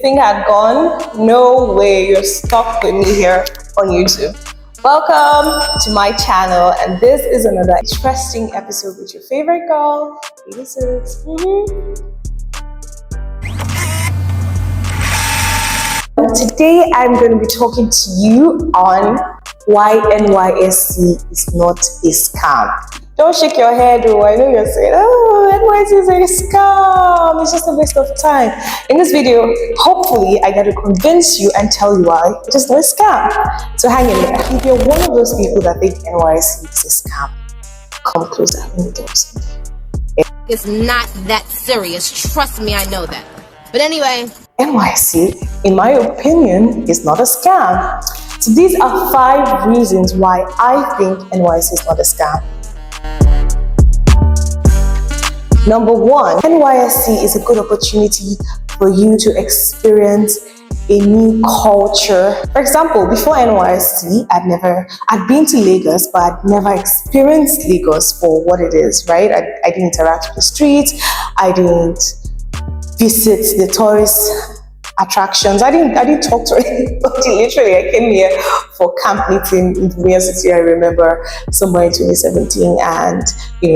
think I'd gone? No way, you're stuck with me here on YouTube. Welcome to my channel, and this is another interesting episode with your favorite girl, 86. Today I'm going to be talking to you on why NYSC is not a scam. Don't shake your head, oh, I know you're saying, oh, NYSC is a scam, it's just a waste of time. In this video, hopefully I get to convince you and tell you why it is not a scam. So hang in there. If you're one of those people that think NYSC is a scam, come closer, let me tell you something. It's not that serious, trust me, I know that. But anyway, NYSC, in my opinion, is not a scam. So these are 5 reasons why I think NYSC is not a scam. Number 1, NYSC is a good opportunity for you to experience a new culture. For example, before NYSC, I'd been to Lagos, but I'd never experienced Lagos for what it is, right? I didn't interact with the streets. I didn't visit the tourist attractions. I didn't talk to anybody. Literally, I came here for camp meeting in the university. I remember somewhere in 2017, and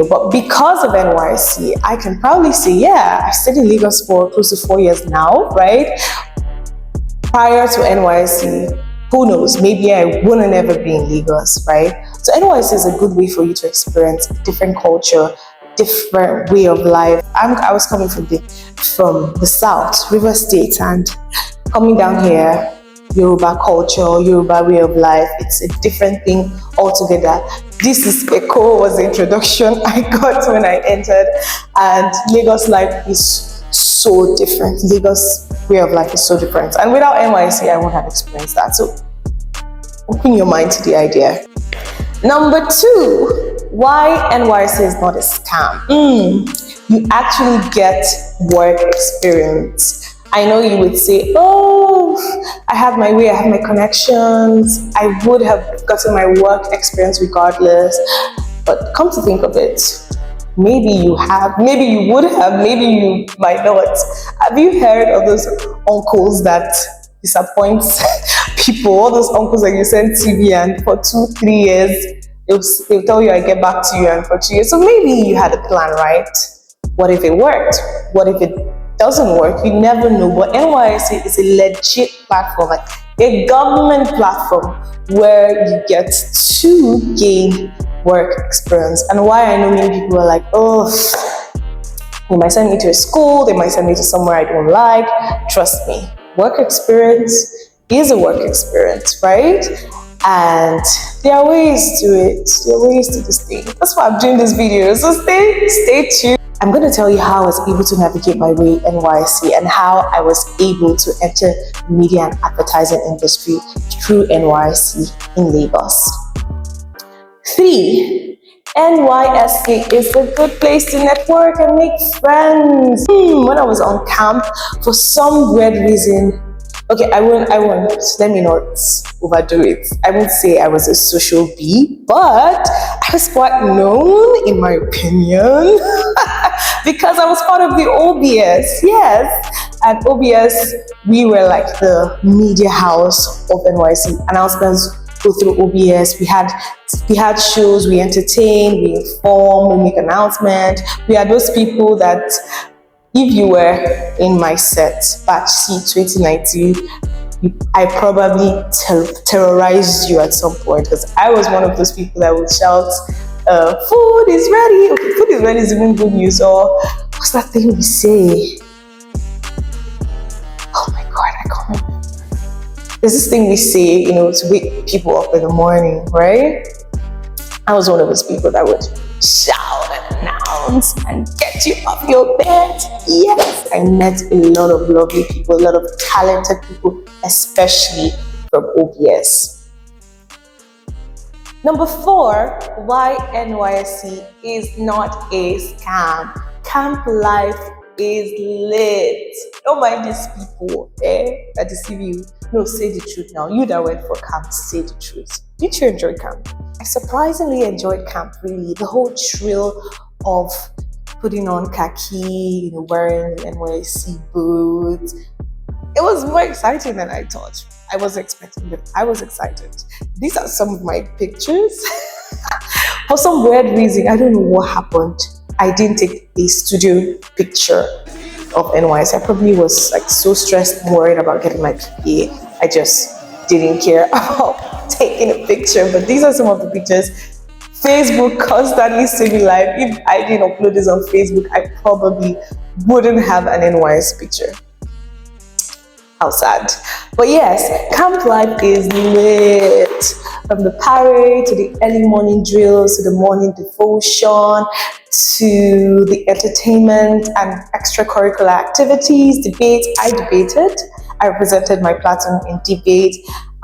but because of NYSC, I can proudly say, yeah, I stayed in Lagos for close to 4 years now, right? Prior to NYSC, who knows?Maybe I wouldn't ever be in Lagos, right? So NYSC is a good way for you to experience different culture, different way of life. I was coming from the south, River State, and coming down here, Yoruba culture, Yoruba way of life, it's a different thing altogether. This is was the introduction I got when I entered, and Lagos life is so different. Lagos way of life is so different, and without NYSC, I won't have experienced that. So open your mind to the idea. Number 2, why NYSC is not a scam. You actually get work experience. I know you would say, oh, I have my way, I have my connections, I would have gotten my work experience regardless. But come to think of it, maybe you have, maybe you would have, maybe you might not. Have you heard of those uncles that disappoint people? All those uncles that you send TV and for 2-3 years, they'll tell you, I get back to you, and for 2 years. So maybe you had a plan, right? What if it worked? What if it doesn't work? You never know. But NYSC is a legit platform, like a government platform where you get to gain work experience. And why I know many people are like, oh, they might send me to a school, they might send me to somewhere I don't like. Trust me, work experience is a work experience, right? And there are ways to it. There are ways to this thing. That's why I'm doing this video. So stay tuned. I'm going to tell you how I was able to navigate my way in NYSC and how I was able to enter the media and advertising industry through NYSC in Lagos. 3, NYSC is a good place to network and make friends. When I was on camp, for some weird reason, okay, I won't, let me not overdo it. I won't say I was a social bee, but I was quite known, in my opinion, because I was part of the OBS, yes. At OBS, we were like the media house of NYSC. Announcements go through OBS. We had shows, we entertained, we informed, we make announcements. We had those people that, if you were in my set, batch C 2019, I probably terrorized you at some point, because I was one of those people that would shout, food is ready. Okay, food is ready is even good news. Or what's that thing we say? Oh my God, I can't remember. There's this thing we say, to wake people up in the morning, right? I was one of those people that would shout and announce and get you off your bed. Yes, I met a lot of lovely people, a lot of talented people, especially from OBS. Number 4, why NYSC is not a scam. Camp life is lit. Don't mind these people that deceive you. No, say the truth now. You that went for camp, say the truth. Did you enjoy camp? I surprisingly enjoyed camp, really. The whole thrill of putting on khaki, wearing the NYSC boots, it was more exciting than I thought. I was expecting, but I was excited. These are some of my pictures. For some weird reason, I don't know what happened. I didn't take a studio picture of NYSC. I probably was like so stressed and worried about getting my PPA. I just didn't care about taking a picture. But these are some of the pictures. Facebook constantly saving life. If I didn't upload this on Facebook, I probably wouldn't have an NYSC picture. How sad. But yes, camp life is lit. From the parade to the early morning drills to the morning devotion to the entertainment and extracurricular activities, debates. I debated. I represented my platoon in debate.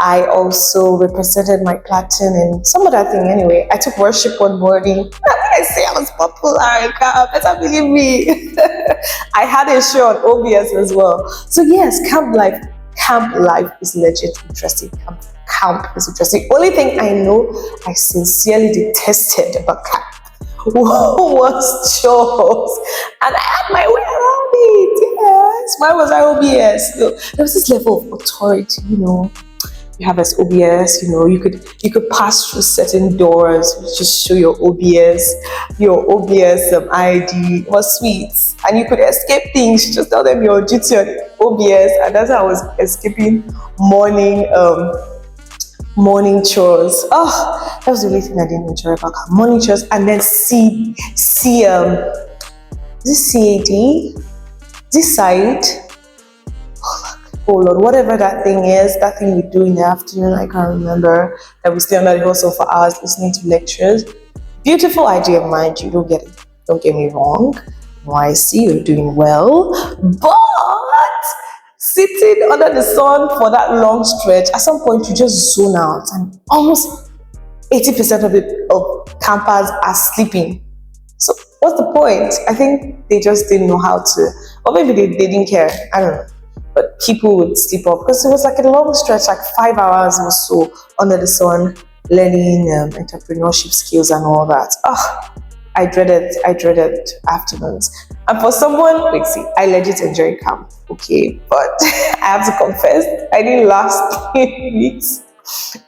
I also represented my platoon in some other thing anyway. I took worship one morning. I say I was popular, better believe me. I had a show on OBS as well. So yes, camp life is legit interesting. Camp is interesting. Only thing I know I sincerely detested about camp was chores. And I had my way around it. Yes. Why was I OBS? So there was this level of authority, You have as OBS, you could pass through certain doors, just show your OBS ID. It was sweet. And you could escape things, you just tell them your duty on OBS, and that's how I was escaping morning chores. Oh, that was the only thing I didn't enjoy about morning chores. And then this CAD, this side. Oh Lord, whatever that thing is, that thing we do in the afternoon, I can't remember, that we stay under the hostel for hours listening to lectures. Beautiful idea of mind, you don't get me wrong. NYSC, you're doing well, but sitting under the sun for that long stretch, at some point you just zone out, and almost 80% of campers are sleeping. So what's the point? I think they just didn't know how to, or maybe they didn't care, I don't know. But people would sleep off because it was like a long stretch, like 5 hours or so under the sun, learning entrepreneurship skills and all that. I dreaded afternoons. And for someone, I legit enjoy camp, okay? But I have to confess, I didn't last 3 weeks.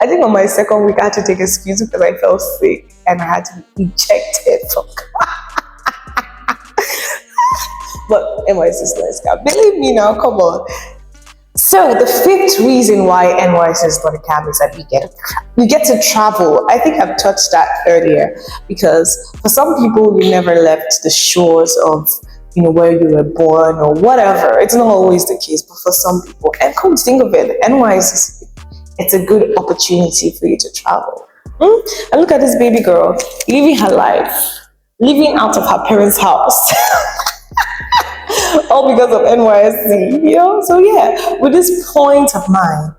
I think on my second week, I had to take excuse because I felt sick and I had to be ejected from camp. But NYSC is nice camp. Believe me now, come on. So the fifth reason why NYSC is not a camp is that we get to travel. I think I've touched that earlier because for some people you never left the shores of where you were born or whatever. It's not always the case, but for some people, and come to think of it, NYSC, it's a good opportunity for you to travel. And look at this baby girl living her life, living out of her parents' house. All because of NYSC, So yeah, with this point of mine,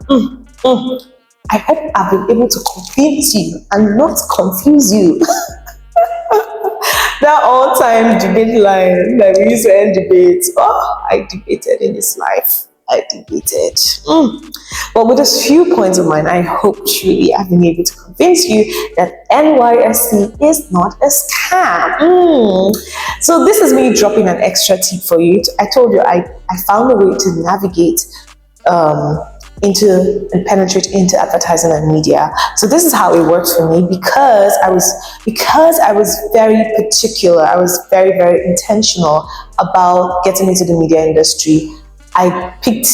I hope I've been able to convince you and not confuse you. That all-time debate line that we used to end debates. I debated in this life. I debated. But with those few points of mine, I hope truly I've been able to convince you that NYSC is not a scam. So this is me dropping an extra tip for you. I told you I found a way to navigate into and penetrate into advertising and media. So this is how it worked for me because I was very particular. I was very, very intentional about getting into the media industry. I picked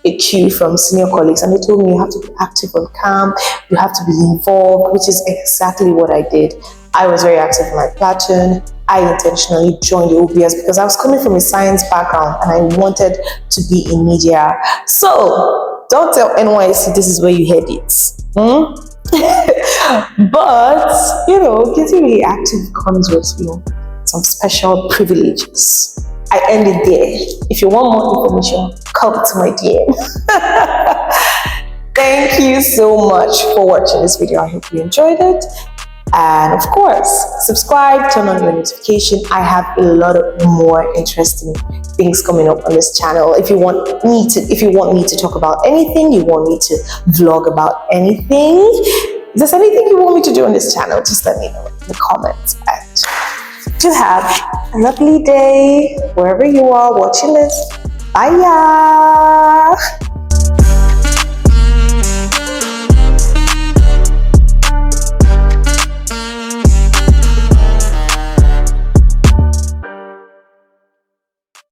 a cue from senior colleagues and they told me you have to be active on camp, you have to be involved, which is exactly what I did. I was very active in my platoon. I intentionally joined the OBS because I was coming from a science background and I wanted to be in media. So don't tell NYSC this is where you heard it. But, getting really active comes with, some special privileges. I end it there. If you want more information, come to my DM. Thank you so much for watching this video. I hope you enjoyed it. And of course, subscribe, turn on your notification. I have a lot of more interesting things coming up on this channel. If you want me to talk about anything, you want me to vlog about anything, if there's anything you want me to do on this channel, just let me know in the comments. And to have a lovely day wherever you are watching this. Bye.